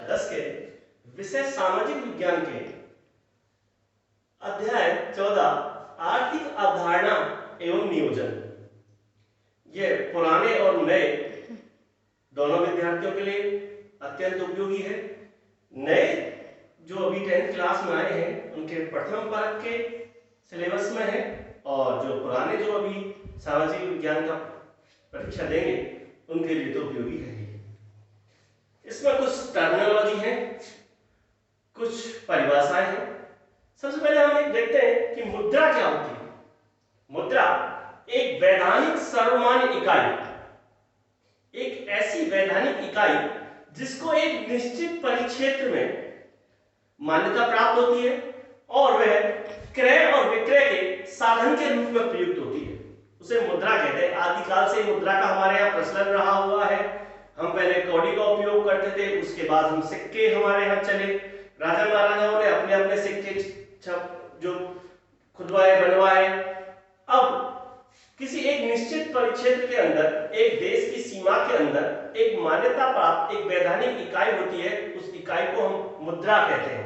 10 के विषय सामाजिक विज्ञान के अध्याय 14 आर्थिक अवधारणा एवं नियोजन। ये पुराने और नए दोनों विद्यार्थियों के लिए अत्यंत उपयोगी है। नए जो अभी 10th क्लास में आए हैं उनके प्रथम वर्ग के सिलेबस में है, और जो पुराने जो अभी सामाजिक विज्ञान का परीक्षा देंगे उनके लिए तो उपयोगी है। इसमें कुछ टर्मिनोलॉजी है, कुछ परिभाषाएं हैं। सबसे पहले हम एक देखते हैं कि मुद्रा क्या होती है। मुद्रा एक वैधानिक सर्वमान्य इकाई, एक ऐसी वैधानिक इकाई जिसको एक निश्चित परिक्षेत्र में मान्यता प्राप्त होती है और वह क्रय और विक्रय के साधन के रूप में प्रयुक्त होती है, उसे मुद्रा कहते हैं। आदिकाल से मुद्रा का हमारे यहाँ प्रचलन रहा हुआ है। हम पहले कौड़ी का उपयोग करते थे, उसके बाद हम सिक्के हमारे यहाँ चले। राजा महाराजाओं ने अपने अपने सिक्के जो खुदवाए बनवाए। अब किसी एक निश्चित परिक्षेत्र के अंदर, एक देश की सीमा के अंदर एक मान्यता प्राप्त एक वैधानिक इकाई होती है, उस इकाई को हम मुद्रा कहते हैं।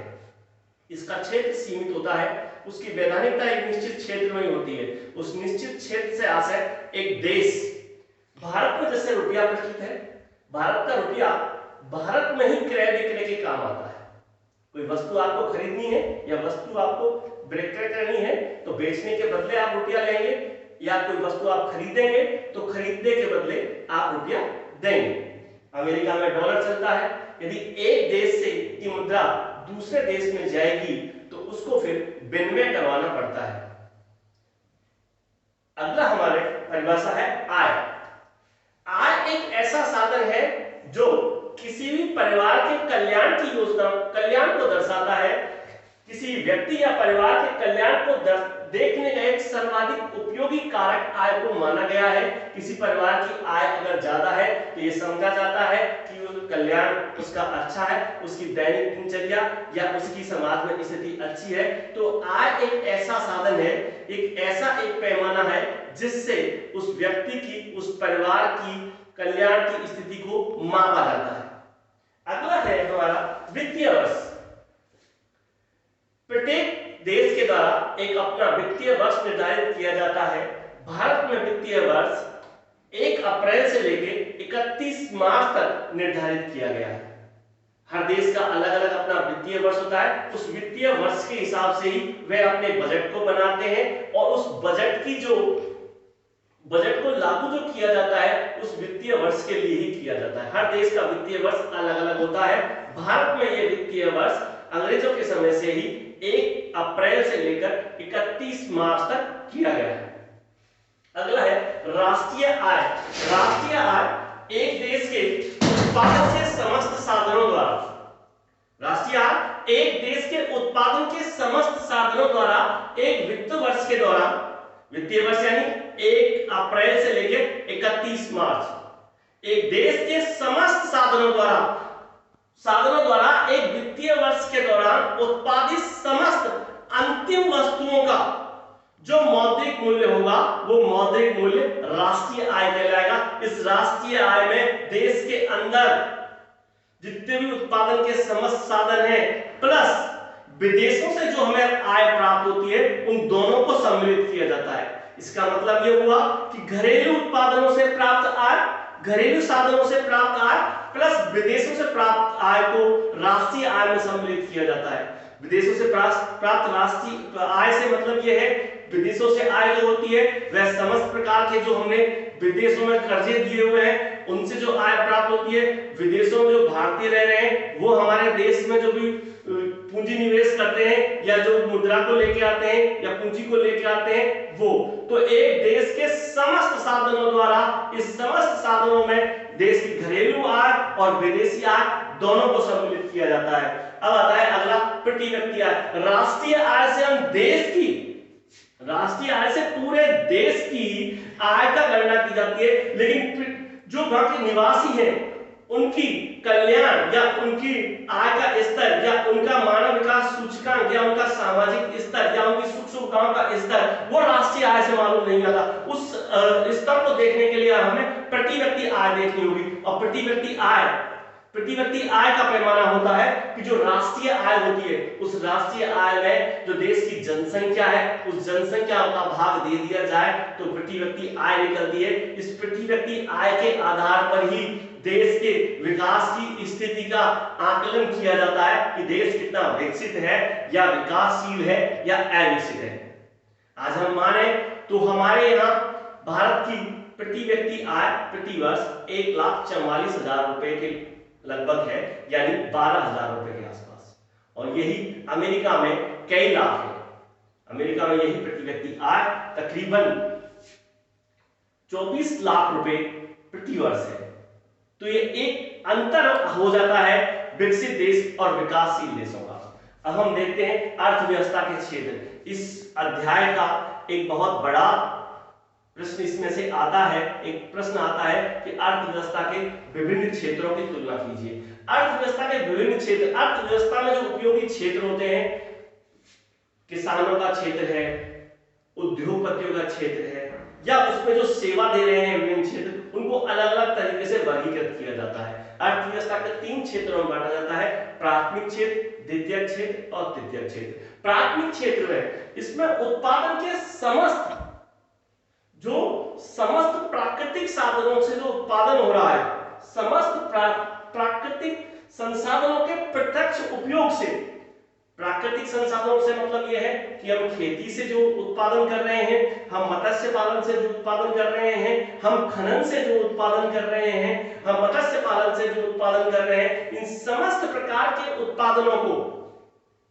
इसका क्षेत्र सीमित होता है, उसकी वैधानिकता एक निश्चित क्षेत्र में ही होती है। उस निश्चित क्षेत्र से आशय एक देश। भारत में जैसे रुपया प्रचलित है, भारत का रुपया भारत में ही क्रय विक्रय के काम आता है। कोई वस्तु आपको खरीदनी है या वस्तु आपको विक्रय करनी है तो बेचने के बदले आप रुपया लेंगे, या कोई वस्तु आप खरीदेंगे तो खरीदने के बदले आप रुपया देंगे। अमेरिका में डॉलर चलता है। यदि एक देश से की मुद्रा दूसरे देश में जाएगी तो उसको फिर विनिमय करवाना पड़ता है। अगला हमारे परिभाषा है आय। आय एक ऐसा साधन है जो किसी भी परिवार के कल्याण की योजना, कल्याण को दर्शाता है। किसी व्यक्ति या परिवार के कल्याण को देखने का एक सर्वाधिक उपयोगी कारक आय को माना गया है। किसी परिवार की आय अगर ज्यादा है तो ये समझा जाता है कि कल्याण उसका अच्छा है, उसकी दैनिक दिनचर्या या उसकी समाज में स्थिति अच्छी है। तो आय एक ऐसा साधन है, एक ऐसा एक पैमाना है जिससे उस व्यक्ति की, उस परिवार की कल्याण की स्थिति को मापा जाता है। अगला है हमारा वित्तीय वर्ष। प्रत्येक देश के द्वारा एक अपना वित्तीय वर्ष निर्धारित किया जाता है। भारत में वित्तीय वर्ष 1 अप्रैल से लेकर 31 मार्च तक निर्धारित किया गया है। हर देश का अलग अलग अपना वित्तीय वर्ष होता है। उस वित्तीय वर्ष के हिसाब से ही वे अपने बजट को बनाते हैं और उस बजट की जो बजट को लागू जो किया जाता है उस वित्तीय वर्ष के लिए ही किया जाता है। हर देश का वित्तीय वर्ष अलग अलग होता है। भारत में यह वित्तीय वर्ष अंग्रेजों के समय से ही 1 अप्रैल से लेकर 31 मार्च तक किया गया है। अगला है राष्ट्रीय आय। राष्ट्रीय आय एक देश के उत्पादन के समस्त साधनों द्वारा, राष्ट्रीय आय एक देश के उत्पादन के समस्त साधनों द्वारा एक वित्त वर्ष के दौरान, वित्तीय वर्ष यानी 1 अप्रैल से लेकर 31 मार्च, एक देश के समस्त साधनों द्वारा एक वित्तीय वर्ष के दौरान उत्पादित समस्त अंतिम वस्तुओं का जो मौद्रिक मूल्य होगा वो मौद्रिक मूल्य राष्ट्रीय आय कहलाएगा। इस राष्ट्रीय आय में देश के अंदर जितने भी उत्पादन के समस्त साधन हैं प्लस विदेशों से जो हमें आय प्राप्त होती है उन दोनों को सम्मिलित किया जाता है। इसका मतलब यह हुआ कि घरेलू उत्पादनों से प्राप्त आय, घरेलू साधनों से प्राप्त आय प्लस विदेशों से प्राप्त आय को राष्ट्रीय आय में सम्मिलित किया जाता है। विदेशों से प्राप्त राष्ट्रीय आय से मतलब यह है, विदेशों से आय जो होती है वह समस्त प्रकार के जो हमने विदेशों में कर्जे दिए हुए हैं उनसे जो आय प्राप्त होती है। विदेशों में जो भारतीय रह रहे हैं वो हमारे देश में जो भी पूंजी निवेश करते हैं या जो मुद्रा को लेके आते हैं या पूंजी को लेके आते हैं वो, तो एक देश के समस्त साधनों द्वारा, इस समस्त साधनों में देश की घरेलू आय और विदेशी आय दोनों को सम्मिलित किया जाता है। अब आता है अगला प्रति व्यक्ति आय। राष्ट्रीय आय से हम देश की, राष्ट्रीय आय से पूरे देश की आय का गणना की जाती है, लेकिन जो वहां के निवासी हैं उनकी कल्याण या उनकी आय का स्तर या उनका मानव विकास सूचकांक या उनका सामाजिक स्तर या उनकी सुख सुविधाओं का स्तर वो राष्ट्रीय आय से मालूम नहीं आता। उस स्तर को देखने के लिए हमें प्रति व्यक्ति आय देखनी होगी। और प्रति व्यक्ति आय प्रति व्यक्ति आय का पैमाना होता है कि जो राष्ट्रीय आय होती है, उस राष्ट्रीय आय में जो देश की जनसंख्या है, उस जनसंख्या का भाग दे दिया जाए तो प्रति व्यक्ति आय निकलती है। इस प्रति व्यक्ति आय के आधार पर ही देश के विकास की स्थिति का आकलन किया जाता है कि देश कितना विकसित है या विकासशील है या अविकसित है। आज हम माने तो हमारे यहाँ भारत की प्रति व्यक्ति आय प्रति वर्ष 1,44,000 रुपए के लगभग है, यानी 12,000 रुपए के आसपास। और यही अमेरिका में कई लाख है। अमेरिका में यही प्रति व्यक्ति आय तकरीबन 24 लाख रुपए प्रति वर्ष है। तो ये एक अंतर हो जाता है विकसित देश और विकासशील देशों का। अब हम देखते हैं अर्थव्यवस्था के क्षेत्र। इस अध्याय का एक बहुत बड़ा प्रश्न इसमें से आता है। एक प्रश्न आता है कि अर्थव्यवस्था के विभिन्न क्षेत्रों की तुलना कीजिए। अर्थव्यवस्था के विभिन्न क्षेत्र, अर्थव्यवस्था में जो उपयोगी क्षेत्र होते हैं, किसानों का क्षेत्र है, उद्योगपतियों का क्षेत्र है, या उसमें जो सेवा दे रहे हैं विभिन्न क्षेत्र, उनको अलग अलग तरीके से वर्गीकृत किया जाता है। अर्थव्यवस्था के 3 क्षेत्रों में बांटा जाता है, प्राथमिक क्षेत्र, द्वितीयक क्षेत्र और तृतीयक क्षेत्र। प्राथमिक क्षेत्र है, इसमें उत्पादन के समस्त प्राकृतिक साधनों से जो उत्पादन हो रहा है, समस्त प्राकृतिक संसाधनों के प्रत्यक्ष उपयोग से। प्राकृतिक संसाधनों से मतलब यह है कि हम खेती से जो उत्पादन कर रहे हैं, हम मत्स्य पालन से जो उत्पादन कर रहे हैं, हम खनन से जो उत्पादन कर रहे हैं, हम मत्स्य पालन से जो उत्पादन कर रहे हैं, इन समस्त प्रकार के उत्पादनों को,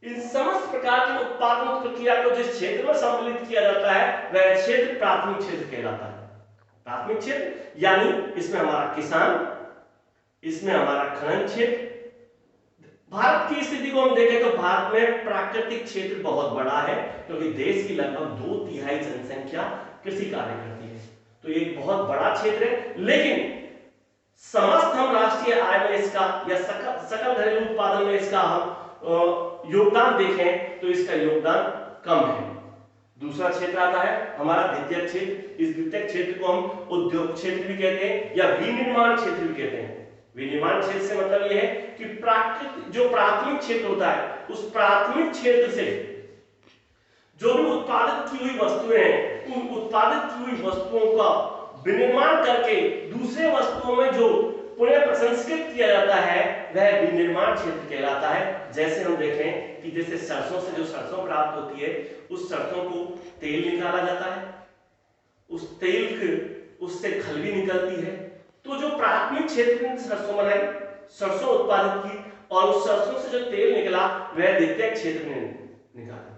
इन समस्त प्रकार की उत्पादन प्रक्रिया को जिस क्षेत्र में सम्मिलित किया जाता है वह क्षेत्र प्राथमिक क्षेत्र कहलाता है। प्राथमिक क्षेत्र यानी इसमें हमारा किसान, इसमें हमारा खनन क्षेत्र। भारत की स्थिति को हम देखें तो भारत में प्राकृतिक क्षेत्र बहुत बड़ा है, क्योंकि देश की लगभग 2/3 जनसंख्या कृषि कार्य करती है। तो ये एक बहुत बड़ा क्षेत्र है, लेकिन समस्त हम राष्ट्रीय आय में इसका या सकल घरेलू उत्पादन में इसका हम योगदान देखें तो इसका योगदान कम है। दूसरा क्षेत्र आता है हमारा द्वितीयक क्षेत्र। इस द्वितीयक क्षेत्र को हम उद्योग क्षेत्र भी कहते हैं या विनिर्माण क्षेत्र भी कहते हैं। विनिर्माण क्षेत्र से मतलब यह है कि जो प्राथमिक क्षेत्र होता है, उस प्राथमिक क्षेत्र से जो भी उत्पादित की हुई वस्तुएं हैं, उन उत्पादित की हुई वस्तुओं का विनिर्माण करके दूसरे वस्तुओं में जो पुनः प्रसंस्कृत किया जाता है वह विनिर्माण क्षेत्र कहलाता है। जैसे हम देखें कि जैसे सरसों से जो सरसों प्राप्त होती है, उस सरसों को तेल निकाला जाता है, उस तेल उससे खल भी निकलती है। तो जो प्राथमिक क्षेत्र में सरसों बनाई, सरसों उत्पादित की और उस सरसों से जो तेल निकला वह द्वितीयक क्षेत्र में निकाला।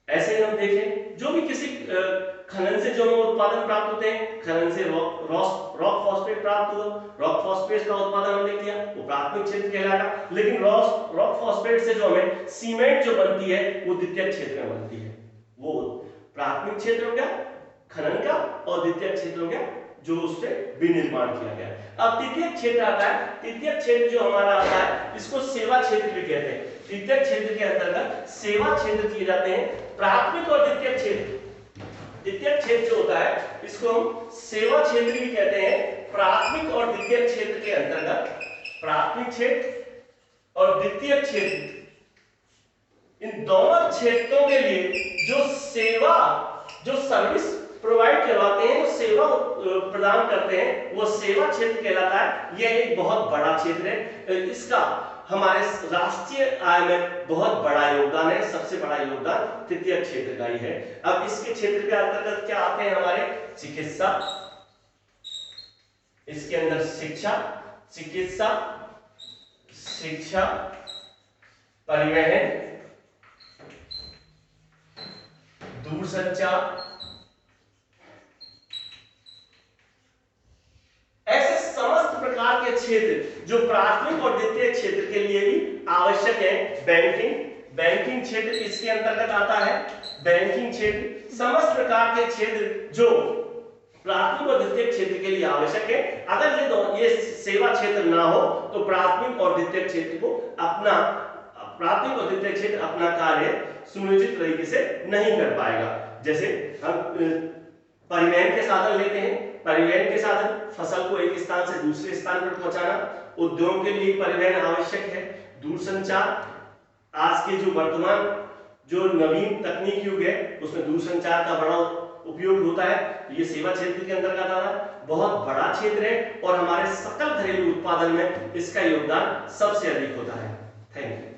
ऐसे ही हम देखें जो भी किसी खनन से जो उत्पादन प्राप्त होते हैं, खनन से रॉक फॉस्फेट प्राप्त हुआ, रॉक फॉस्फेट का उत्पादन हमने किया, वो प्राथमिक क्षेत्र कहलाता। लेकिन रॉक फॉस्फेट से जो हमें सीमेंट जो बनती है वो द्वितीयक क्षेत्र में बनती है। वो प्राथमिक क्षेत्र हो गया खनन का और द्वितीयक क्षेत्र हो गया जो उससे विनिर्माण किया गया। अब तृतीयक क्षेत्र आता है। तृतीयक क्षेत्र जो हमारा आता है इसको सेवा क्षेत्र भी कहते हैं। तृतीयक क्षेत्र के अंतर्गत सेवा क्षेत्र किए जाते हैं। प्राथमिक और द्वितीयक क्षेत्र, द्वितीयक क्षेत्र जो होता है इसको हम सेवा क्षेत्र भी कहते हैं। प्राथमिक और द्वितीयक क्षेत्र के अंतर्गत प्राथमिक क्षेत्र और द्वितीयक क्षेत्र, इन दोनों क्षेत्रों के लिए जो सेवा, जो सर्विस प्रोवाइड करवाते हैं, जो सेवा प्रदान करते हैं, वो सेवा क्षेत्र कहलाता है। यह एक बहुत बड़ा क्षेत्र है। इसका हमारे राष्ट्रीय आय में बहुत बड़ा योगदान है। सबसे बड़ा योगदान तृतीयक क्षेत्र का ही है। अब इसके क्षेत्र के अंतर्गत क्या आते हैं हमारे चिकित्सा, इसके अंदर शिक्षा, चिकित्सा, शिक्षा, परिवहन, दूरसंचार, ऐसे समस्त प्रकार के क्षेत्र जो प्राथमिक और द्वितीयक क्षेत्र के लिए भी आवश्यक है। बैंकिंग क्षेत्र इसके अंतर्गत आता है। बैंकिंग क्षेत्र, समस्त प्रकार के क्षेत्र जो प्राथमिक और द्वितीयक क्षेत्र के लिए आवश्यक है। अगर ये सेवा क्षेत्र ना हो तो प्राथमिक और द्वितीयक क्षेत्र को अपना कार्य सुनिश्चित तरीके से नहीं कर पाएगा। जैसे हम परिवहन के साधन लेते हैं। परिवहन के साधन फसल को एक स्थान से दूसरे स्थान पर पहुंचाना, उद्योग के लिए परिवहन आवश्यक है। दूरसंचार, आज के जो वर्तमान जो नवीन तकनीक युग है उसमें दूरसंचार का बड़ा उपयोग होता है, तो ये सेवा क्षेत्र के अंतर्गत आता है। बहुत बड़ा क्षेत्र है और हमारे सकल घरेलू उत्पादन में इसका योगदान सबसे अधिक होता है। Thank you.